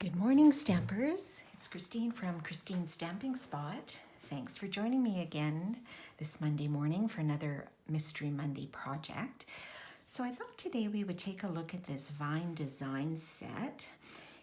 Good morning, Stampers. It's Christine from Christine's Stamping Spot. Thanks for joining me again this Monday morning for another Mystery Monday project. So I thought today we would take a look at this Vine Design set.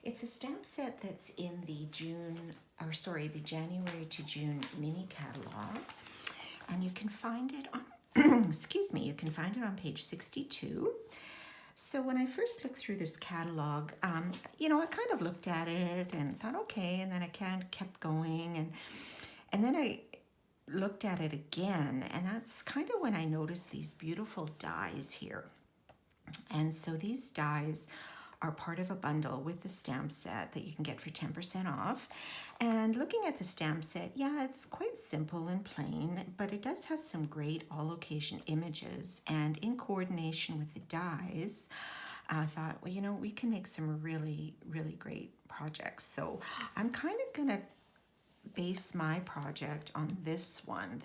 It's a stamp set that's in the the January to June mini catalog. And you can find it on, you can find it on page 62. So when I first looked through this catalog, I kind of looked at it and thought, okay, and then I kind of kept going, and then I looked at it again, and that's kind of when I noticed these beautiful dies here. And so these dies are part of a bundle with the stamp set that you can get for 10% off. And looking at the stamp set, yeah, it's quite simple and plain, but it does have some great all-occasion images. And in coordination with the dies, I thought, well, we can make some really, really great projects. So I'm kind of going to base my project on this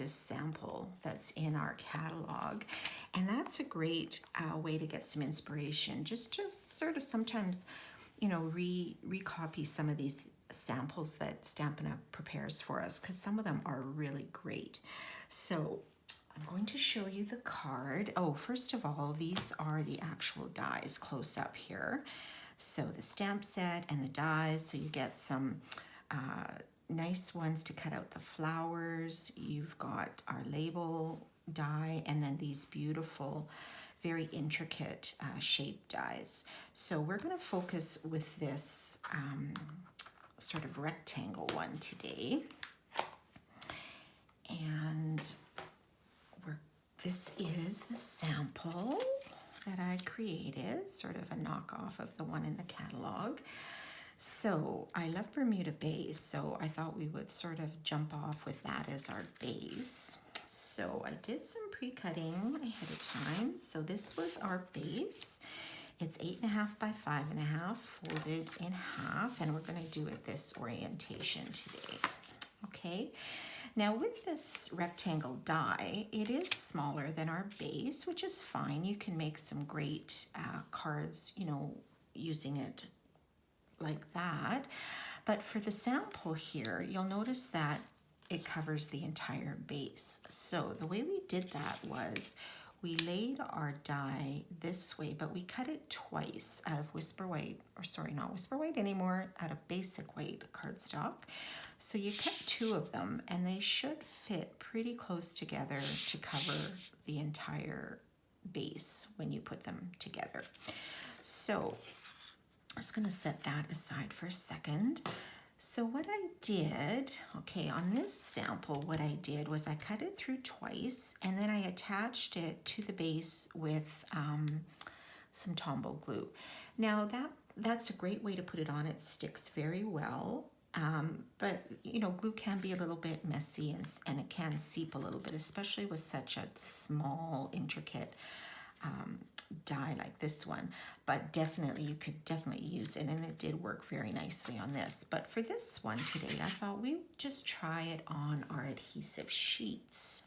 sample that's in our catalog. And that's a great way to get some inspiration. Just sort of sometimes, recopy some of these samples that Stampin' Up! Prepares for us, because some of them are really great. So I'm going to show you the card. Oh, first of all, these are the actual dies close up here. So the stamp set and the dies, so you get some nice ones to cut out the flowers. You've got our label die, and then these beautiful, very intricate shape dies. So we're going to focus with this sort of rectangle one today. And this is the sample that I created, sort of a knockoff of the one in the catalog. So I love Bermuda base, so I thought we would sort of jump off with that as our base. So I did some pre-cutting ahead of time. So this was our base. It's 8.5 by 5.5, folded in half, and we're going to do it this orientation today. Okay. Now with this rectangle die, it is smaller than our base, which is fine. You can make some great cards, using it like that. But for the sample here, you'll notice that it covers the entire base. So the way we did that was we laid our die this way, but we cut it twice out of Whisper White, or sorry, not Whisper White anymore, out of Basic White cardstock. So you cut two of them, and they should fit pretty close together to cover the entire base when you put them together. So I'm just going to set that aside for a second. So what I did, okay, on this sample, what I did was I cut it through twice, and then I attached it to the base with some Tombow glue. Now that's a great way to put it on. It sticks very well, but glue can be a little bit messy, and it can seep a little bit, especially with such a small, intricate die like this one. But you could definitely use it, and it did work very nicely on this. But for this one today, I thought we would just try it on our adhesive sheets.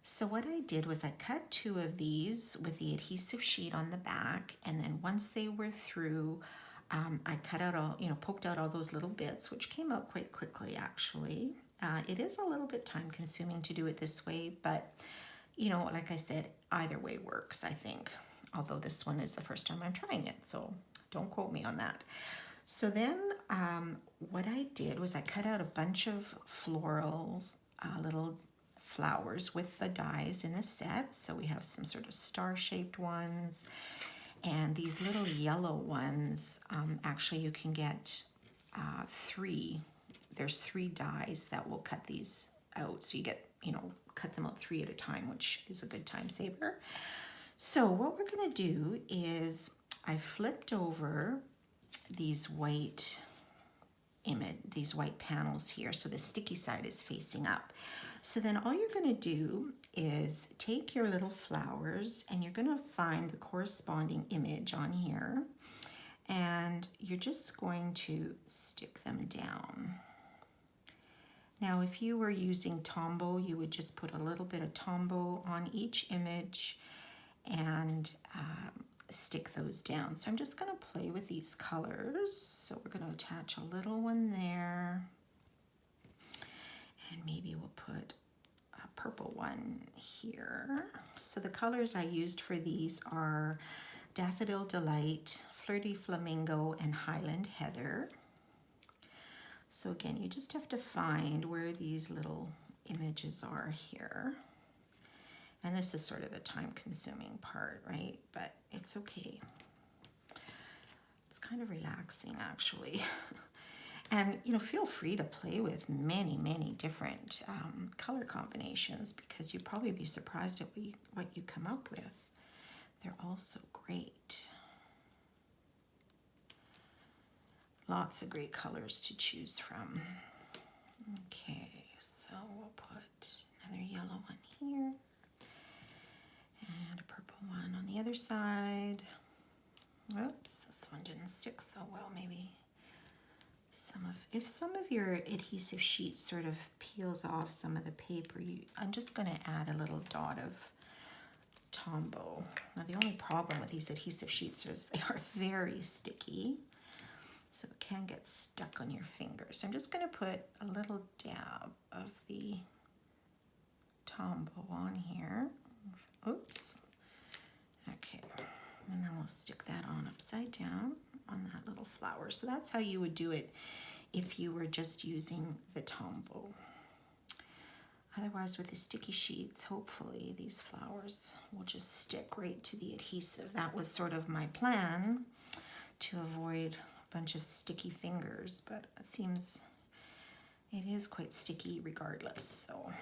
So what I did was I cut two of these with the adhesive sheet on the back, and then once they were through, I cut out poked out all those little bits, which came out quite quickly actually. It is a little bit time consuming to do it this way, but like I said, either way works, I think. Although this one is the first time I'm trying it, so don't quote me on that. So then what I did was I cut out a bunch of florals, little flowers with the dies in the set. So we have some sort of star-shaped ones, and these little yellow ones, actually you can get three. There's 3 dies that will cut these out. So you get, cut them out 3 at a time, which is a good time saver. So what we're going to do is I flipped over these white panels here, so the sticky side is facing up. So then all you're going to do is take your little flowers, and you're going to find the corresponding image on here, and you're just going to stick them down. Now, if you were using Tombow, you would just put a little bit of Tombow on each image, and stick those down. So I'm just going to play with these colors. So we're going to attach a little one there. And maybe we'll put a purple one here. So the colors I used for these are Daffodil Delight, Flirty Flamingo, and Highland Heather. So again, you just have to find where these little images are here. And this is sort of the time-consuming part, right? But it's okay. It's kind of relaxing, actually. And, you know, feel free to play with many, many different color combinations, because you'd probably be surprised at what you come up with. They're all so great. Lots of great colors to choose from. Okay, so we'll put another yellow one here. And a purple one on the other side. Oops, this one didn't stick so well. Maybe if some of your adhesive sheet sort of peels off some of the paper, I'm just going to add a little dot of Tombow. Now the only problem with these adhesive sheets is they are very sticky, so it can get stuck on your fingers. So I'm just going to put a little dab of the Tombow on here. Oops. Okay, and then we'll stick that on upside down on that little flower. So that's how you would do it if you were just using the Tombow. Otherwise, with the sticky sheets, hopefully these flowers will just stick right to the adhesive. That was sort of my plan, to avoid a bunch of sticky fingers, but it seems it is quite sticky regardless, so,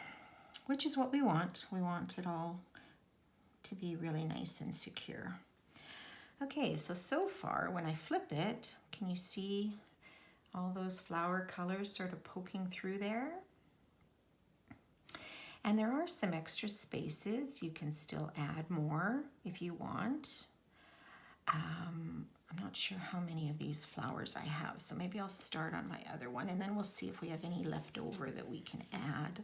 which is what we want. We want it all to be really nice and secure. Okay, so far when I flip it, can you see all those flower colors sort of poking through there? And there are some extra spaces. You can still add more if you want. I'm not sure how many of these flowers I have, so maybe I'll start on my other one, and then we'll see if we have any left over that we can add.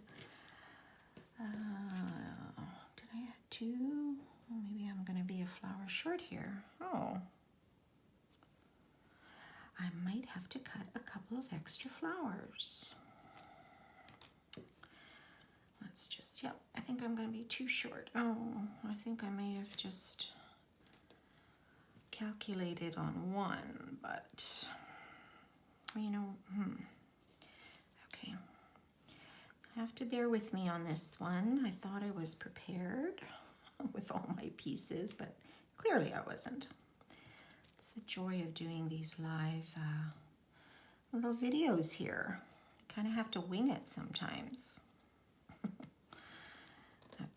Did I add two? Oh, maybe I'm going to be a flower short here. Oh. I might have to cut a couple of extra flowers. Let's just, yep, I think I'm going to be too short. Oh, I think I may have just calculated on one, but, you know, okay. Have to bear with me on this one. I thought I was prepared with all my pieces, but clearly I wasn't. It's the joy of doing these live little videos here. You kind of have to wing it sometimes.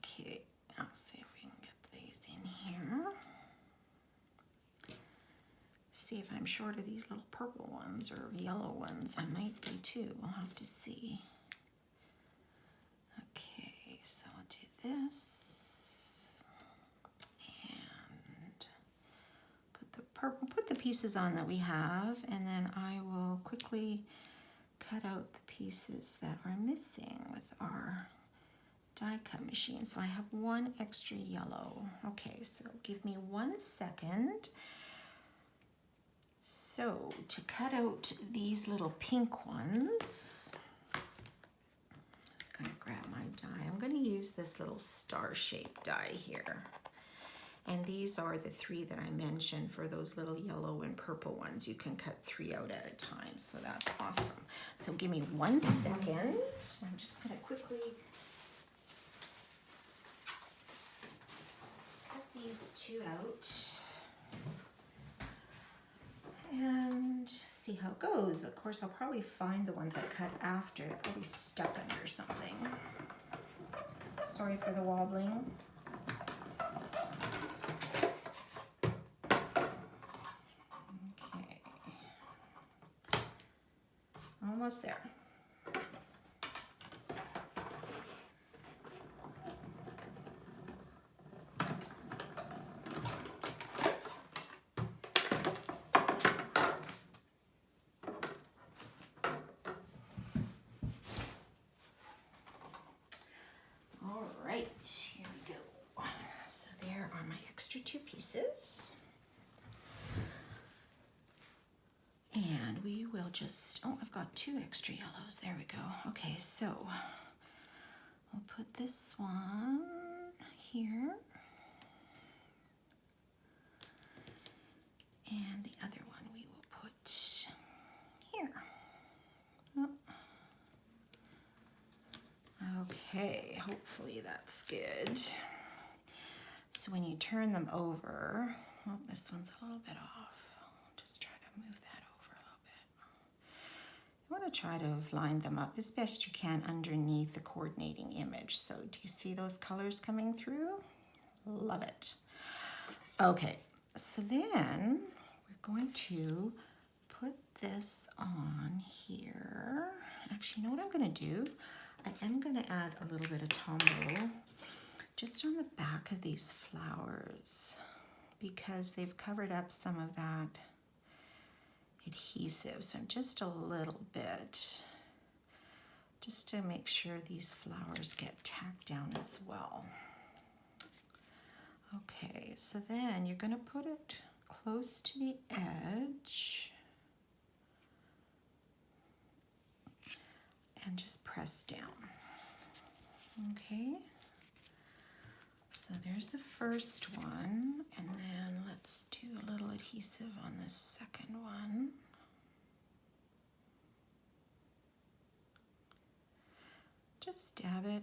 Okay, I'll see if we can get these in here. See if I'm short of these little purple ones or yellow ones. I might be too. We'll have to see. Okay, so I'll do this and put the pieces on that we have, and then I will quickly cut out the pieces that are missing with our die cut machine. So I have one extra yellow. Okay, so give me 1 second. So to cut out these little pink ones, just gonna grab my die. I'm gonna use this little star-shaped die here. And these are the 3 that I mentioned for those little yellow and purple ones. You can cut 3 out at a time, so that's awesome. So give me 1 second. I'm just gonna quickly cut these 2 out and see how it goes. Of course, I'll probably find the ones I cut after. They're probably stuck under something. Sorry for the wobbling. Okay. Almost there. All right, here we go. So there are my extra 2 pieces. we will just, oh, I've got 2 extra yellows. There we go. Okay, so we'll put this one here. And the other one we will put here. Oh. Okay, hopefully that's good. So when you turn them over, well, this one's a little bit off. Just try to move that over a little bit. You want to try to line them up as best you can underneath the coordinating image. So do you see those colors coming through? Love it. Okay, so then we're going to put this on here. Actually, you know what I'm going to do? I am going to add a little bit of Tombow just on the back of these flowers because they've covered up some of that adhesive. So just a little bit, just to make sure these flowers get tacked down as well. Okay, so then you're going to put it close to the edge and just press down. Okay, so there's the first one, and then let's do a little adhesive on the second one. Just dab it.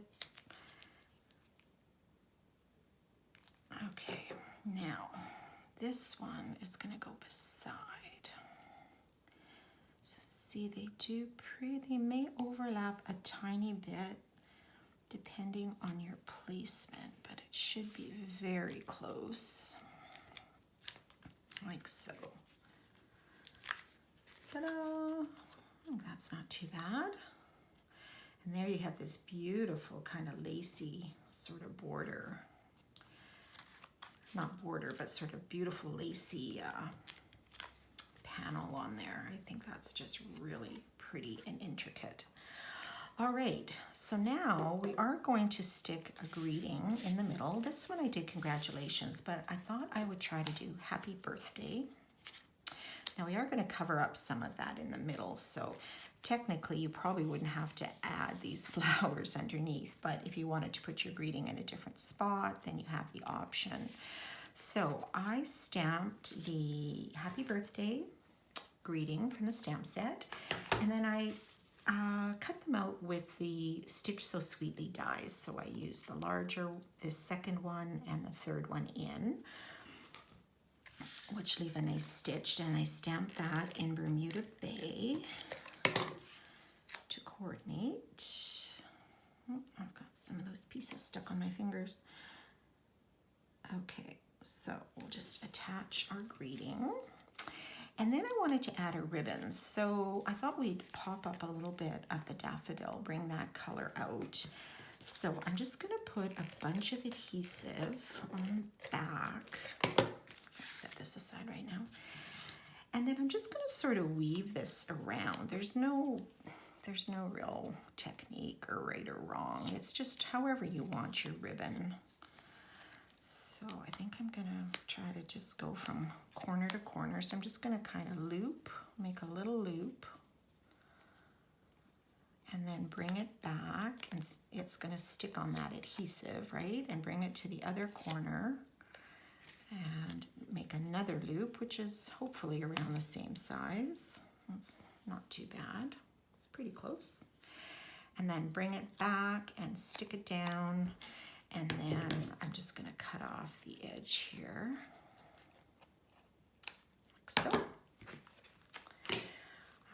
Okay, now this one is going to go beside. So see, they may overlap a tiny bit depending on your placement, but it should be very close, like so. Ta-da! Oh, that's not too bad. And there you have this beautiful kind of lacy sort of border. Not border, but sort of beautiful lacy panel on there. I think that's just really pretty and intricate. All right, so now we are going to stick a greeting in the middle. This one I did congratulations, but I thought I would try to do happy birthday. Now we are going to cover up some of that in the middle, so technically you probably wouldn't have to add these flowers underneath, but if you wanted to put your greeting in a different spot, then you have the option. So I stamped the happy birthday greeting from the stamp set, and then I cut them out with the Stitch So Sweetly dies. So I used the larger, the second one, and the third one in, which leave a nice stitch, and I stamped that in Bermuda Bay to coordinate. Oh, I've got some of those pieces stuck on my fingers. Okay, so we'll just attach our greeting. And then I wanted to add a ribbon, so I thought we'd pop up a little bit of the daffodil, bring that color out. So I'm just gonna put a bunch of adhesive on the back. I'll set this aside right now. And then I'm just gonna sort of weave this around. There's no real technique or right or wrong. It's just however you want your ribbon. So I think I'm gonna try to just go from corner to corner. So I'm just gonna kind of loop, make a little loop, and then bring it back, and it's gonna stick on that adhesive, right? And bring it to the other corner and make another loop, which is hopefully around the same size. That's not too bad. It's pretty close. And then bring it back and stick it down. And then I'm just going to cut off the edge here, like so.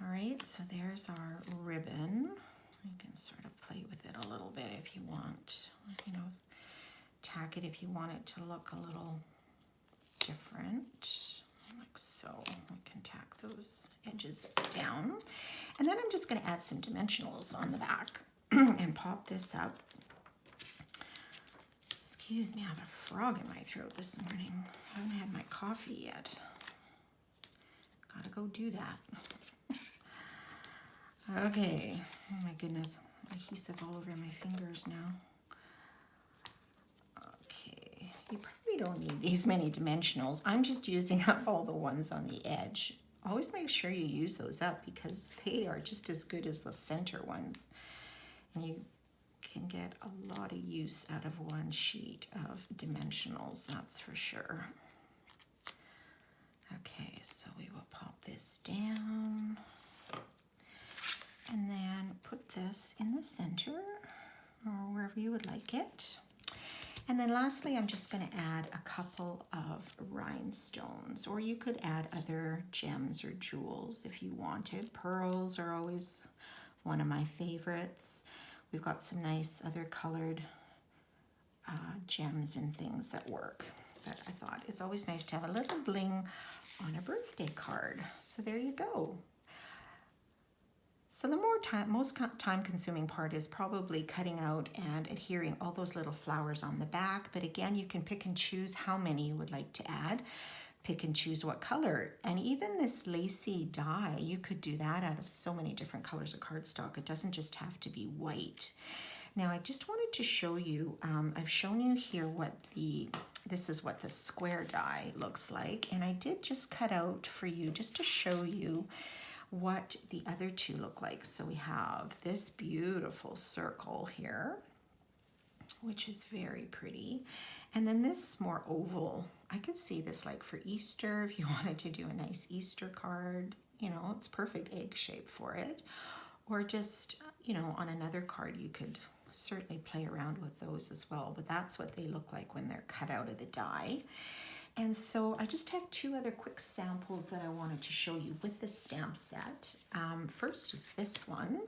All right, so there's our ribbon. You can sort of play with it a little bit if you want, you know, tack it if you want it to look a little different, like so. We can tack those edges down. And then I'm just going to add some dimensionals on the back and pop this up. Excuse me, I have a frog in my throat this morning. I haven't had my coffee yet. Gotta go do that. Okay, oh my goodness, adhesive all over my fingers now. Okay, you probably don't need these many dimensionals. I'm just using up all the ones on the edge. always make sure you use those up because they are just as good as the center ones. And you can get a lot of use out of one sheet of dimensionals, that's for sure. Okay, so we will pop this down and then put this in the center or wherever you would like it. And then lastly, I'm just going to add a couple of rhinestones, or you could add other gems or jewels if you wanted. Pearls are always one of my favorites. We've got some nice other colored gems and things that work. But I thought it's always nice to have a little bling on a birthday card. So there you go. So the most time-consuming part is probably cutting out and adhering all those little flowers on the back. But again, you can pick and choose how many you would like to add. Pick and choose what color. And even this lacy dye, you could do that out of so many different colors of cardstock. It doesn't just have to be white. Now, I just wanted to show you, I've shown you here what this is what the square die looks like. And I did just cut out for you just to show you what the other two look like. So we have this beautiful circle here, which is very pretty. And then this more oval. I could see this like for Easter, if you wanted to do a nice Easter card, you know, it's perfect egg shape for it. Or just, you know, on another card, you could certainly play around with those as well. But that's what they look like when they're cut out of the die. And so I just have two other quick samples that I wanted to show you with the stamp set. First is this one.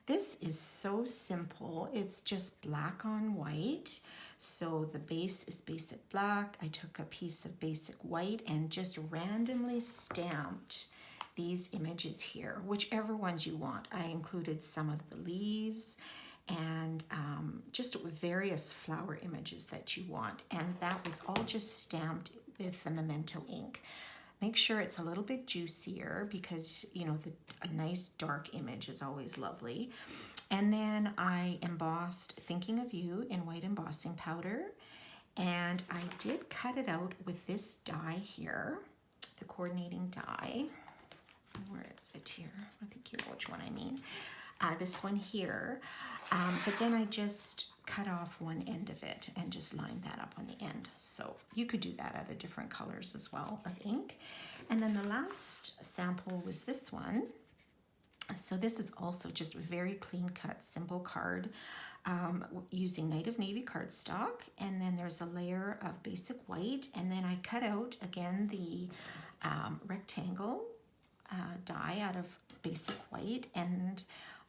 This is so simple. It's just black on white. So the base is basic black. I took a piece of basic white and just randomly stamped these images here, whichever ones you want. I included some of the leaves and just various flower images that you want. And that was all just stamped with the Memento ink. Make sure it's a little bit juicier because, you know, a nice dark image is always lovely. And then I embossed Thinking of You in white embossing powder. And I did cut it out with this die here, the coordinating die. Where is it here? I think you know which one I mean. This one here, but then I just cut off one end of it and just lined that up on the end. So you could do that out of different colors as well of ink. And then the last sample was this one. So this is also just a very clean cut, simple card using Night of Navy cardstock. And then there's a layer of basic white. And then I cut out, again, the rectangle die out of basic white. And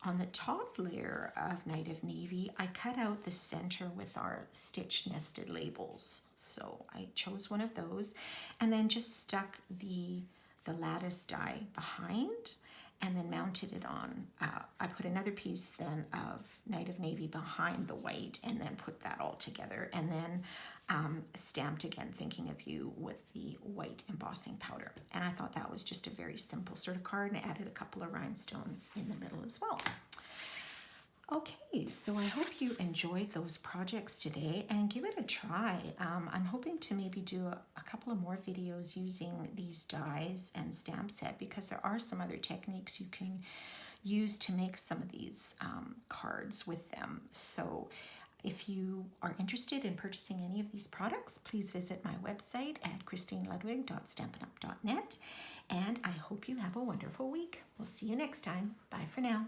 on the top layer of Night of Navy, I cut out the center with our stitched nested labels. So I chose one of those and then just stuck the lattice die behind and then mounted it on. I put another piece then of Night of Navy behind the white and then put that all together and then stamped again Thinking of You with the white embossing powder. And I thought that was just a very simple sort of card, and I added a couple of rhinestones in the middle as well. Okay, so I hope you enjoyed those projects today and give it a try. I'm hoping to maybe do a couple of more videos using these dies and stamp set because there are some other techniques you can use to make some of these cards with them. So if you are interested in purchasing any of these products, please visit my website at christineludwig.stampinup.net, and I hope you have a wonderful week. We'll see you next time. Bye for now.